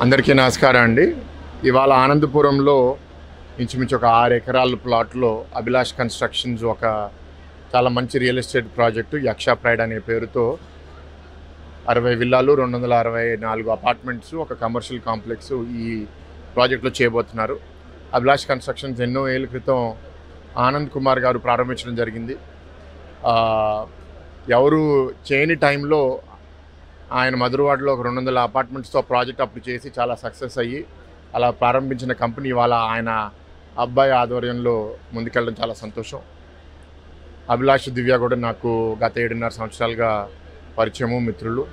అందరికీ నమస్కారం అండి. ఇవాళ ఆనందపురంలో ఇంచుమించు ఒక 6 ఎకరాల ప్లాట్లో అభిలాష్ కన్స్ట్రక్షన్స్ ఒక చాలా మంచి రియల్ ఎస్టేట్ ప్రాజెక్టు యక్ష ప్రైడ్ అనే పేరుతో 60 విల్లాలు, 264 అపార్ట్మెంట్స్, ఒక కమర్షియల్ కాంప్లెక్స్ ఈ ప్రాజెక్టులో చేయబోతున్నారు. అభిలాష్ కన్స్ట్రక్షన్స్ ఎన్నో ఏళ్ళ క్రితం ఆనంద్ కుమార్ గారు ప్రారంభించడం జరిగింది. ఎవరు చేయని టైంలో ఆయన మధురవాడలో ఒక 200 అపార్ట్మెంట్స్తో ప్రాజెక్ట్ అప్పుడు చేసి చాలా సక్సెస్ అయ్యి అలా ప్రారంభించిన కంపెనీ ఇవాళ ఆయన అబ్బాయి ఆధ్వర్యంలో ముందుకెళ్ళడం చాలా సంతోషం. అభిలాష్, దివ్య కూడా నాకు గత 7.5 సంవత్సరాలుగా పరిచయము, మిత్రులు.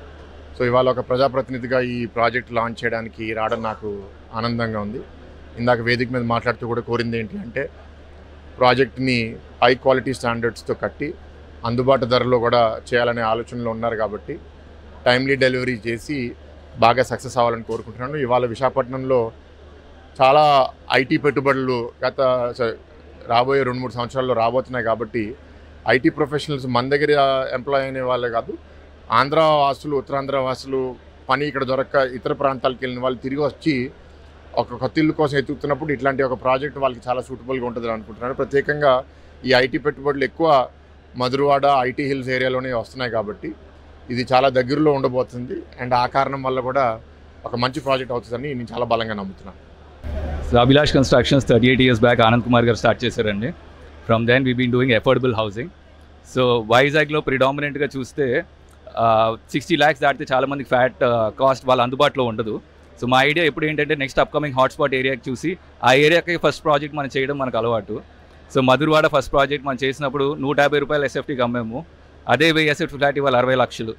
సో ఇవాళ ఒక ప్రజాప్రతినిధిగా ఈ ప్రాజెక్ట్ లాంచ్ చేయడానికి రావడం నాకు ఆనందంగా ఉంది. ఇందాక వేదిక మీద మాట్లాడుతూ కూడా కోరింది ఏంటి అంటే ప్రాజెక్ట్ని హై క్వాలిటీ స్టాండర్డ్స్తో కట్టి అందుబాటు ధరలో కూడా చేయాలనే ఆలోచనలో ఉన్నారు కాబట్టి టైమ్లీ డెలివరీ చేసి బాగా సక్సెస్ అవ్వాలని కోరుకుంటున్నాను. ఇవాళ విశాఖపట్నంలో చాలా ఐటీ పెట్టుబడులు రాబోయే 2-3 సంవత్సరాల్లో రాబోతున్నాయి కాబట్టి ఐటీ ప్రొఫెషనల్స్ మన దగ్గర ఎంప్లాయ్ అనే వాళ్ళే కాదు, ఆంధ్ర వాసులు, ఉత్తరాంధ్ర వాసులు పని ఇక్కడ దొరక్క ఇతర ప్రాంతాలకు వెళ్ళిన వాళ్ళు తిరిగి వచ్చి ఒక కొత్త ఇల్లు కోసం ఎత్తుకుతున్నప్పుడు ఇట్లాంటి ఒక ప్రాజెక్ట్ వాళ్ళకి చాలా సూటబుల్గా ఉంటుందని అనుకుంటున్నాను. ప్రత్యేకంగా ఈ ఐటీ పెట్టుబడులు ఎక్కువ మధురవాడ, ఐటీ హిల్స్ ఏరియాలోనే వస్తున్నాయి కాబట్టి ఇది చాలా దగ్గరలో ఉండబోతుంది. అండ్ ఆ కారణం వల్ల కూడా ఒక మంచి ప్రాజెక్ట్ అవుతుందని నేను చాలా బలంగా నమ్ముతున్నాను. So Abhilash constructions 38 years back Anand Kumar garu start చేశారండి. From then we been doing affordable housing. So వైజాగ్లో ప్రిడామినెంట్గా చూస్తే 60 lakhs దాటితే చాలామందికి ఫ్యాట్ కాస్ట్ వాళ్ళ అందుబాటులో ఉండదు. సో మా ఐడియా ఎప్పుడు ఏంటంటే నెక్స్ట్ అప్కమింగ్ హాట్స్పాట్ ఏరియాకి చూసి ఆ ఏరియాకి ఫస్ట్ ప్రాజెక్ట్ మనం చేయడం మనకు అలవాటు. సో మధురవాడ ఫస్ట్ ప్రాజెక్ట్ మనం చేసినప్పుడు 150 రూపాయలు ఎస్ఎఫ్టీకి అమ్మాము. అదే ఎస్ఎఫ్ ఫ్లాట్ ఇవాళ 60 లక్షలు.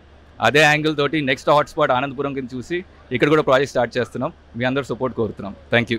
అదే యాంగిల్ తోటి నెక్స్ట్ హాట్స్పాట్ ఆనందపురం కింద చూసి ఇక్కడ కూడా ప్రాజెక్ట్ స్టార్ట్ చేస్తున్నాం. మీ అందరూ సపోర్ట్ కోరుతున్నాం. Thank you.